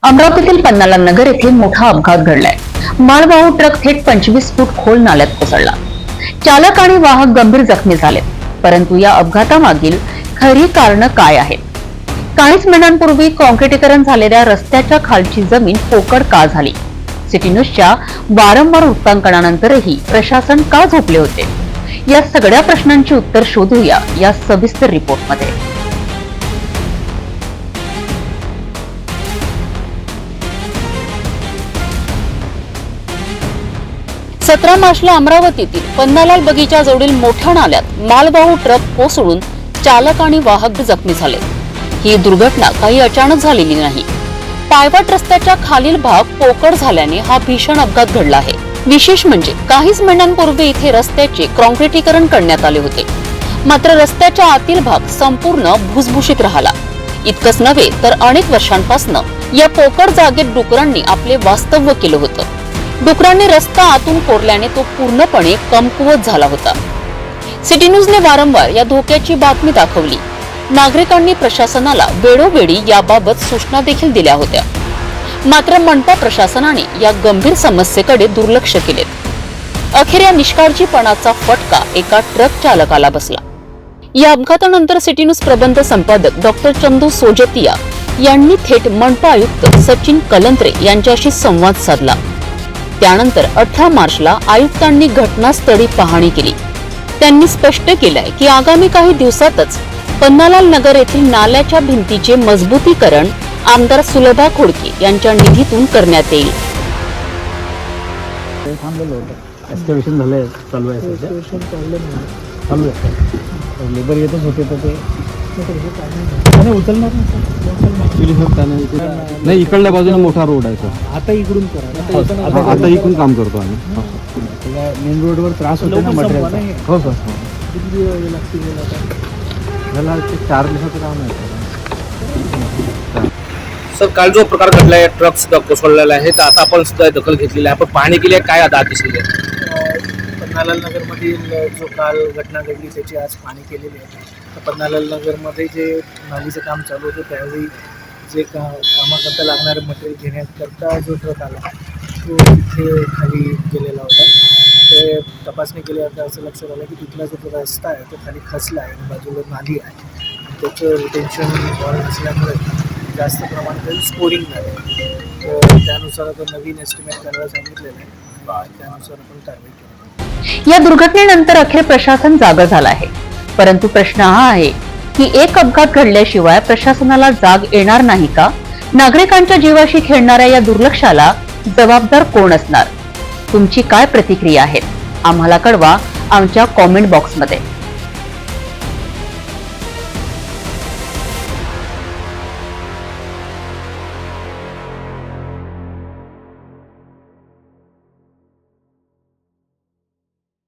अमरावतीतील पन्नाला नगर येथे मोठा अपघात घडलाय। मालवाहू ट्रक थेट 25 फूट खोल नाल्यात कोसळला। चालक आणि वाहक गंभीर जखमी झाले, परंतु या अपघातामागील खरी कारण काय आहेत? काहीच महिन्यांपूर्वी काँक्रिटीकरण झालेल्या रस्त्याच्या खालची जमीन पोकळ का झाली? सिटी न्यूजच्या वारंवार वृत्तांकनानंतरही प्रशासन का झोपले होते? या सगळ्या प्रश्नांची उत्तर शोधूया या सविस्तर रिपोर्टमध्ये। 17 मार्चला अमरावतीतील पन्नालाल बगीचा जवळील मोठ्या नाल्यात मालवाहू ट्रक कोसळून चालक आणि वाहक जखमी झाले। ही दुर्घटना काही अचानक झालेली नाही। पायवाट रस्त्याच्या खालील भाग पोकळ झाल्याने हा भीषण अपघात घडला आहे। विशेष म्हणजे काहीच महिन्यांपूर्वी इथे रस्त्याचे काँक्रिटीकरण करण्यात आले होते, मात्र रस्त्याच्या आतील भाग संपूर्ण भुसभुशीत राहिला। इतकंच नव्हे तर अनेक वर्षांपासून या पोकळ जागेत डुकरांनी आपले वास्तव्य केलं होतं। डुकरांनी रस्ता आतून कोरल्याने तो पूर्णपणे कमकुवत झाला होता। सिटी न्यूजने वारंवार या धोक्याची बातमी दाखवली। नागरिकांनी प्रशासनाला वेळोवेळी याबाबत सूचना देखील दिल्या होत्या, मात्र मनपा प्रशासनाने या गंभीर समस्येकडे दुर्लक्ष केले। अखेर या निष्काळजीपणाचा फटका एका ट्रक चालकाला बसला। या अपघातानंतर सिटी न्यूज प्रबंध संपादक डॉक्टर चंदू सोजतिया यांनी थेट मनपा आयुक्त सचिन कलंत्रे यांच्याशी संवाद साधला। त्यानंतर 18 मार्चला आयुक्तांनी घटनास्थळी पाहणी केली। त्यांनी स्पष्ट केलंय की आगामी काही दिवसातच पन्नालाल नगर येथील नाल्याच्या भिंतीचे मजबूतीकरण आमदार सुलभा खोडके यांच्या निधीतून करण्यात येईल। एक्सकॅव्हेशन झालंय, चालू आहे सध्या, चालू आहे। लेबर येतच होते तर ते उचलणार नाही। इकडल्या बाजूला मोठा रोड आहे सर, आता इकडून करा, आता इकडून काम करतो आम्ही। मेन रोडवर त्रास होतो ना मटेरियलचा। हो सर, झाला 4 दिवसाचं काम आहे सर। काल जो प्रकार घडलाय, ट्रक कोसळलेला आहे, तर आता आपण सुद्धा दखल घेतलेली आहे, आपण पाहणी केली आहे, काय आता दिसले? पन्नालाल नगरमधील जो काल घटना घडली त्याची आज पाहणी केलेली आहे। तर पन्नालाल नगरमध्ये जे नालीचं काम चालू होतं त्यावेळी जे कामाकरता लागणारे मटेरियल घेण्याकरता जो ट्रक आला तो तिथे खाली गेलेला होता। ते तपासणी केल्यावर असं लक्षात आलं की तिथला जो रस्ता आहे तो खाली खचला आहे, बाजूला नाली आहे, त्याचं रिटेन्शन वॉल असल्यामुळे जास्त प्रमाणात स्कोरिंग झालं। तर त्यानुसार आता नवीन एस्टिमेट करायला सांगितलेलं आहे, त्यानुसार आपण कारवाई केली। या दुर्घटनेनंतर अखेर प्रशासन जागं झालं आहे, परंतु प्रश्न हा आहे की एक अपघात घडल्याशिवाय प्रशासनाला जाग येणार नाही का? नागरिकांच्या जीवाशी खेळणाऱ्या या दुर्लक्षाला जबाबदार कोण असणार? तुमची काय प्रतिक्रिया आहे? आम्हाला कळवा आमच्या कॉमेंट बॉक्समध्ये।